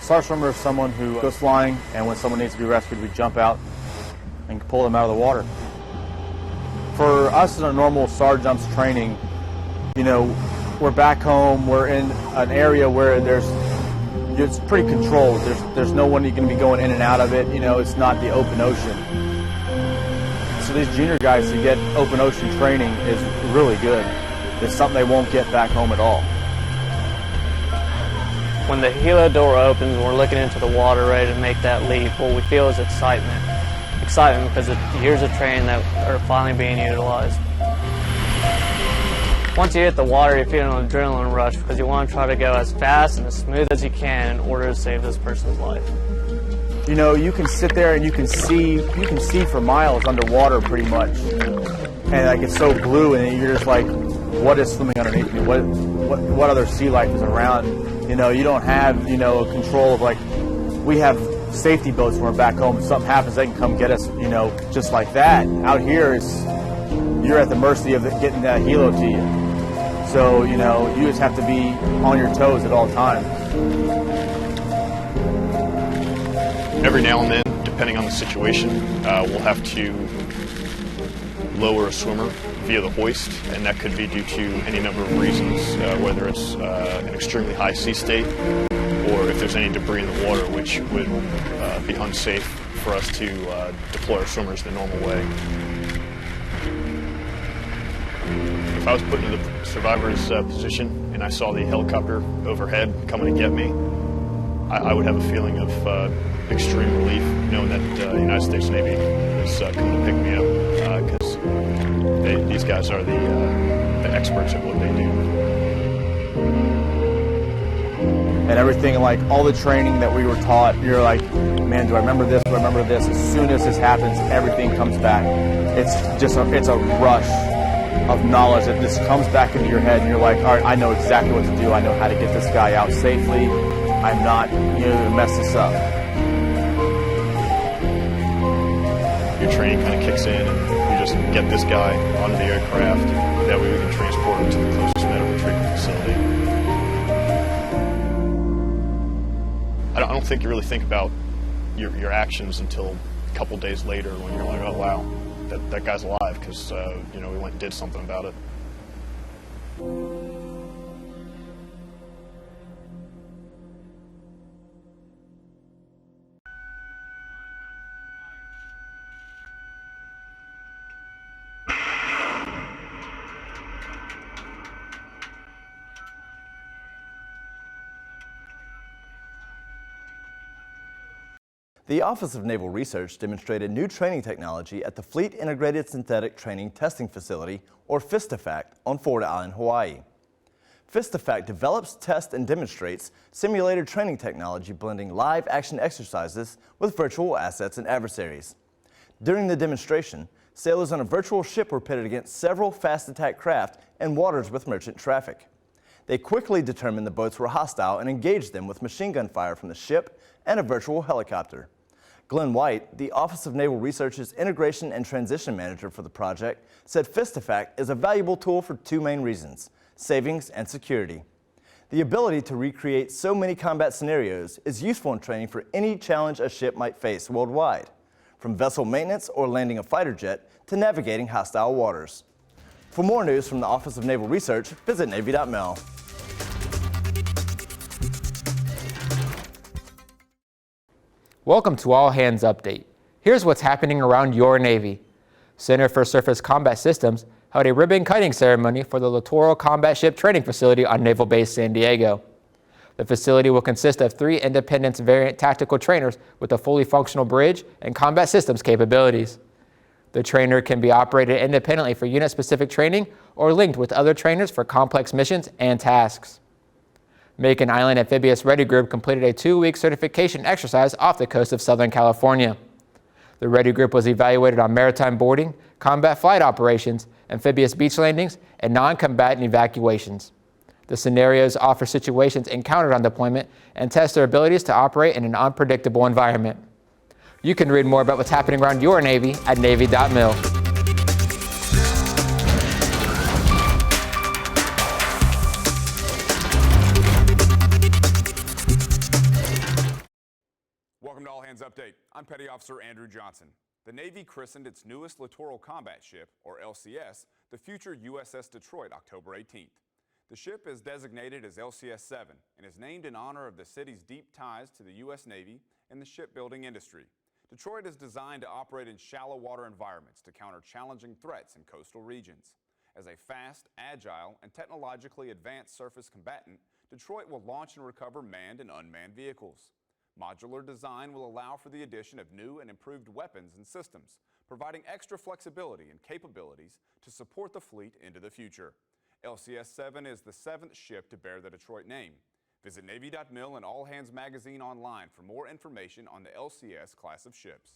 Star swimmer is someone who goes flying, and when someone needs to be rescued, we jump out and pull them out of the water. For us in a normal SAR jumps training, you know, we're back home, we're in an area where it's pretty controlled. There's no one going to be going in and out of it, you know, it's not the open ocean. So these junior guys to get open ocean training is really good. It's something they won't get back home at all. When the helo door opens and we're looking into the water ready to make that leap, what we feel is excitement. Excitement because here's a training that are finally being utilized. Once you hit the water, you're feeling an adrenaline rush because you want to try to go as fast and as smooth as you can in order to save this person's life. You know, you can sit there and you can see for miles underwater pretty much. And like it's so blue and you're just like, what is swimming underneath me? What other sea life is around? You know, you don't have, you know, control of, like, we have safety boats when we're back home. If something happens, they can come get us, you know, just like that. Out here, you're at the mercy of getting that helo to you. So, you know, you just have to be on your toes at all times. Every now and then, depending on the situation, we'll have to lower a swimmer via the hoist, and that could be due to any number of reasons, whether it's an extremely high sea state or if there's any debris in the water, which would be unsafe for us to deploy our swimmers the normal way. If I was put in the survivor's position and I saw the helicopter overhead coming to get me, I would have a feeling of extreme relief, knowing that the United States Navy is coming to pick me up, because these guys are the experts at what they do. And everything, like all the training that we were taught, you're like, man, do I remember this? Do I remember this? As soon as this happens, everything comes back. It's a rush of knowledge that just comes back into your head, and you're like, all right, I know exactly what to do. I know how to get this guy out safely. I'm not, going to mess this up. Your training kind of kicks in, and you just get this guy onto the aircraft. That way we can transport him to the closest medical treatment facility. I don't think you really think about your actions until a couple days later, when you're like, oh wow, that guy's alive, because we went and did something about it. The Office of Naval Research demonstrated new training technology at the Fleet Integrated Synthetic Training Testing Facility, or FISTFACT, on Ford Island, Hawaii. FISTFACT develops, tests, and demonstrates simulated training technology blending live action exercises with virtual assets and adversaries. During the demonstration, sailors on a virtual ship were pitted against several fast attack craft in waters with merchant traffic. They quickly determined the boats were hostile and engaged them with machine gun fire from the ship and a virtual helicopter. Glenn White, the Office of Naval Research's Integration and Transition Manager for the project, said FISTFACT is a valuable tool for two main reasons: savings and security. The ability to recreate so many combat scenarios is useful in training for any challenge a ship might face worldwide, from vessel maintenance or landing a fighter jet to navigating hostile waters. For more news from the Office of Naval Research, visit Navy.mil. Welcome to All Hands Update. Here's what's happening around your Navy. Center for Surface Combat Systems held a ribbon cutting ceremony for the Littoral Combat Ship Training Facility on Naval Base San Diego. The facility will consist of 3 Independence variant tactical trainers with a fully functional bridge and combat systems capabilities. The trainer can be operated independently for unit-specific training or linked with other trainers for complex missions and tasks. Macon Island Amphibious Ready Group completed a 2-week certification exercise off the coast of Southern California. The Ready Group was evaluated on maritime boarding, combat flight operations, amphibious beach landings, and non-combatant evacuations. The scenarios offer situations encountered on deployment and test their abilities to operate in an unpredictable environment. You can read more about what's happening around your Navy at Navy.mil. Welcome to All Hands Update. I'm Petty Officer Andrew Johnson. The Navy christened its newest littoral combat ship, or LCS, the future USS Detroit, October 18th. The ship is designated as LCS-7 and is named in honor of the city's deep ties to the U.S. Navy and the shipbuilding industry. Detroit is designed to operate in shallow water environments to counter challenging threats in coastal regions. As a fast, agile, and technologically advanced surface combatant, Detroit will launch and recover manned and unmanned vehicles. Modular design will allow for the addition of new and improved weapons and systems, providing extra flexibility and capabilities to support the fleet into the future. LCS-7 is the 7th ship to bear the Detroit name. Visit Navy.mil and All Hands Magazine online for more information on the LCS class of ships.